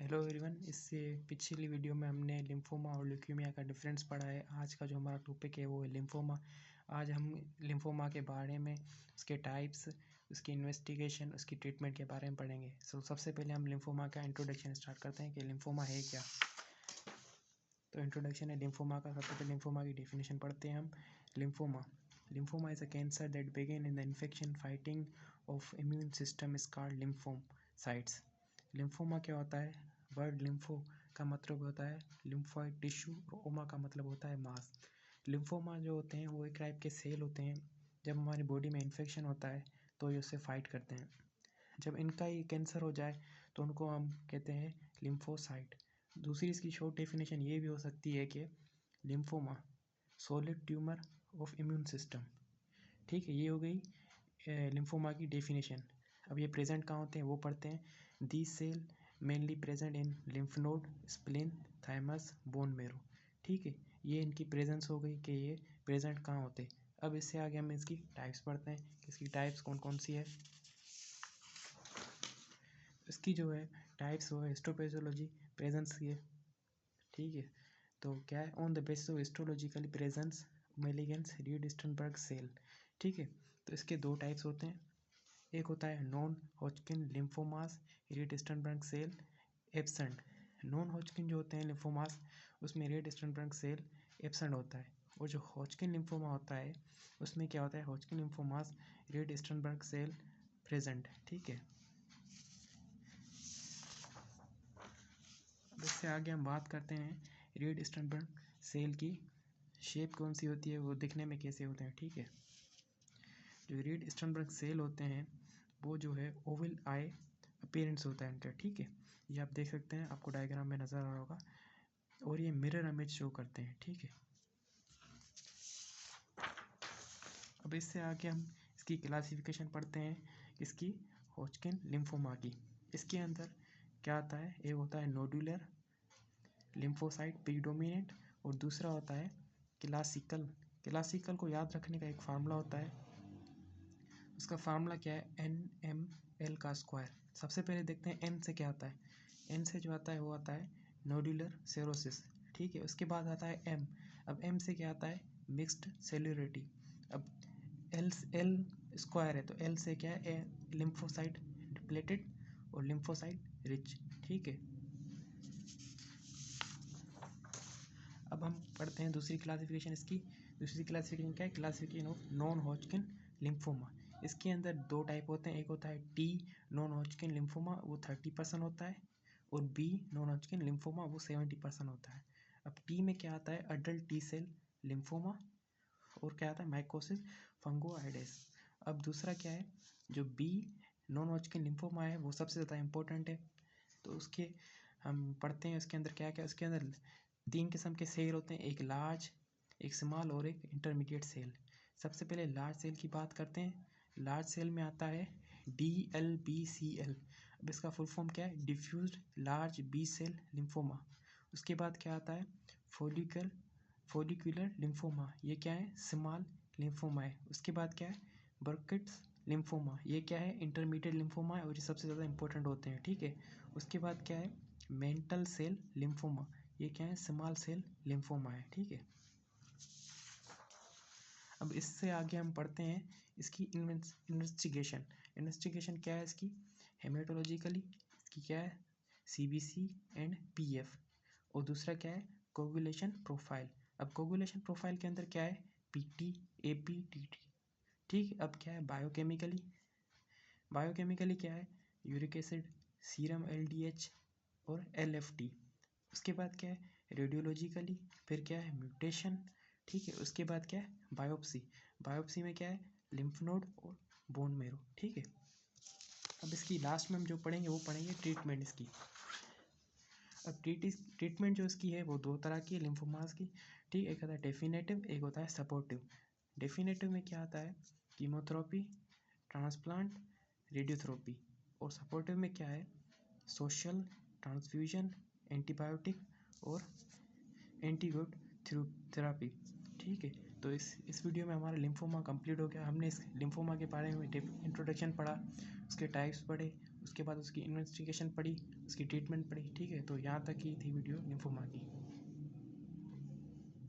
Hello everyone. इससे पिछली video में हमने लिम्फोमा और ल्यूकेमिया का डिफरेंस पढ़ा है। आज का जो हमारा टॉपिक है वो है लिम्फोमा। आज हम लिम्फोमा के बारे में, उसके टाइप्स, उसकी इन्वेस्टिगेशन, उसकी ट्रीटमेंट के बारे में पढ़ेंगे। सबसे पहले हम लिम्फोमा का इंट्रोडक्शन स्टार्ट करते हैं कि लिम्फोमा है क्या। तो इंट्रोडक्शन है लिम्फोमा का। सबसे पहले लिम्फोमा की डेफिनेशन पढ़ते हैं हम। Lymphoma is a cancer that begin in the infection fighting of immune system is called lymphocytes. Lymphoma क्या होता है? वर्ड लिम्फो का मतलब होता है लिम्फॉइड टिश्यू और ओमा का मतलब होता है मास। लिम्फोमा जो होते हैं वो एक टाइप के सेल होते हैं। जब हमारी बॉडी में इन्फेक्शन होता है तो ये उससे फाइट करते हैं। जब इनका ही कैंसर हो जाए तो उनको हम कहते हैं लिम्फोसाइट। दूसरी इसकी शॉर्ट डेफिनेशन ये भी हो सकती है कि lymphoma solid tumour of immune system. ठीक है, ये हो गई लिम्फोमा की डेफिनेशन। अब ये प्रेजेंट कहाँ होते हैं वो पढ़ते हैं। The cell mainly present in lymph node, spleen, thymus, bone marrow. ठीक है, ये इनकी प्रेजेंस हो गई कि ये प्रेजेंट कहाँ होते हैं। अब इससे आगे हम इसकी टाइप्स पढ़ते हैं कि इसकी टाइप्स कौन कौन सी है। इसकी जो है टाइप्स वो है हिस्टोपैथोलॉजी प्रेजेंस की है। ठीक है, तो क्या है? On the basis of histological presence malignance Reed Sternberg cell. ठीक है, तो इसके दो टाइप्स होते हैं। एक होता है non Hodgkin lymphomas Reed Sternberg cell absent. Non Hodgkin जो होते हैं लिम्फोमास उसमें रीड स्टनबर्ग सेल एब्सेंट होता है। और जो हॉजकिन लिम्फोमा होता है उसमें क्या होता है? Hodgkin lymphomas Reed Sternberg cell present. ठीक है, अब इससे आगे हम बात करते हैं रीड स्टनबर्ग सेल की शेप कौन सी होती है, वो दिखने में कैसे होते हैं। ठीक है, जो रीड स्टनबर्ग सेल होते हैं वो जो है ओवल आई अपीयरेंस होता है इनका। ठीक है, ये आप देख सकते हैं, आपको डायग्राम में नज़र आ रहा होगा। और ये मिरर इमेज शो करते हैं। ठीक है, अब इससे आगे हम इसकी क्लासिफिकेशन पढ़ते हैं इसकी हॉजकिन लिम्फोमा की। इसके अंदर क्या आता है? एक होता है नोडुलर लिम्फोसाइट प्रीडोमिनेंट और दूसरा होता है क्लासिकल। क्लासिकल को याद रखने का एक फार्मूला होता है, उसका फार्मूला क्या है? NML का स्क्वायर। सबसे पहले देखते हैं एन से क्या आता है। एन से जो आता है वो आता है नोडुलर सेरोसिस। ठीक है, उसके बाद आता है एम। अब एम से क्या आता है? मिक्स्ड सेल्यूलरिटी। अब एल स्क्वायर है तो एल से क्या है? लिम्फोसाइट डिप्लेटेड और लिम्फोसाइट रिच। ठीक है, अब हम पढ़ते हैं दूसरी क्लासिफिकेशन इसकी। दूसरी क्लासिफिकेशन क्या है? Classification of non Hodgkin lymphoma. इसके अंदर दो टाइप होते हैं। एक होता है टी नॉन हॉजकिन लिम्फोमा, वो 30% होता है, और बी नॉन हॉजकिन लिम्फोमा वो 70% होता है। अब टी में क्या आता है? Adult T cell lymphoma. और क्या आता है? Mycosis fungoides. अब दूसरा क्या है? जो बी नॉन हॉजकिन लिम्फोमा है वो सबसे ज़्यादा इंपॉर्टेंट है। तो उसके हम पढ़ते हैं उसके अंदर क्या क्या। उसके अंदर 3 किस्म के सेल होते हैं, एक लार्ज, एक स्मॉल और एक इंटरमीडिएट सेल। सबसे पहले लार्ज सेल की बात करते हैं। लार्ज सेल में आता है DLBCL। अब इसका फुल फॉर्म क्या है? Diffused large B cell lymphoma. उसके बाद क्या आता है? फोलिकुलर लिम्फोमा, ये क्या है? स्मॉल लिम्फोमा है। उसके बाद क्या है? बर्किट्स लिम्फोमा, ये क्या है? इंटरमीडिएट लिम्फोमा है और ये सबसे ज़्यादा इंपॉर्टेंट होते हैं। ठीक है, उसके बाद क्या है? मेंटल सेल लिम्फोमा, ये क्या है? स्मॉल सेल लिम्फोमा है। ठीक है, अब इससे आगे हम पढ़ते हैं इसकी इन्वेस्टिगेशन। इन्वेस्टिगेशन क्या है इसकी? हेमेटोलॉजिकली इसकी क्या है? CBC and PF। और दूसरा क्या है? Coagulation profile. अब कोगुलेशन प्रोफाइल के अंदर क्या है? PT AP TT। ठीक, अब क्या है? बायोकेमिकली। बायोकेमिकली क्या है? यूरिक एसिड, सीरम LDH और LFT। उसके बाद क्या है? रेडियोलॉजिकली फिर क्या है? म्यूटेशन। ठीक है, उसके बाद क्या है? बायोप्सी। बायोप्सी में क्या है? लिम्फ नोड और बोन मेरो। ठीक है, अब इसकी लास्ट में हम जो पढ़ेंगे वो पढ़ेंगे ट्रीटमेंट इसकी। अब ट्रीटमेंट जो इसकी है वो दो तरह की है लिम्फोमास की। ठीक, एक होता है डेफिनेटिव, एक होता है सपोर्टिव। डेफिनेटिव में क्या आता है? Chemotherapy, transplant, radiotherapy. और सपोर्टिव में क्या है? सोशल, ट्रांसफ्यूजन, एंटीबायोटिक और एंटीबायोट थेरेपी। ठीक है, तो इस वीडियो में हमारा लिम्फोमा कंप्लीट हो गया। हमने इस लिम्फोमा के बारे में इंट्रोडक्शन पढ़ा, उसके टाइप्स पढ़े, उसके बाद उसकी इन्वेस्टिगेशन पढ़ी, उसकी ट्रीटमेंट पढ़ी। ठीक है, तो यहाँ तक ही थी वीडियो लिम्फोमा की।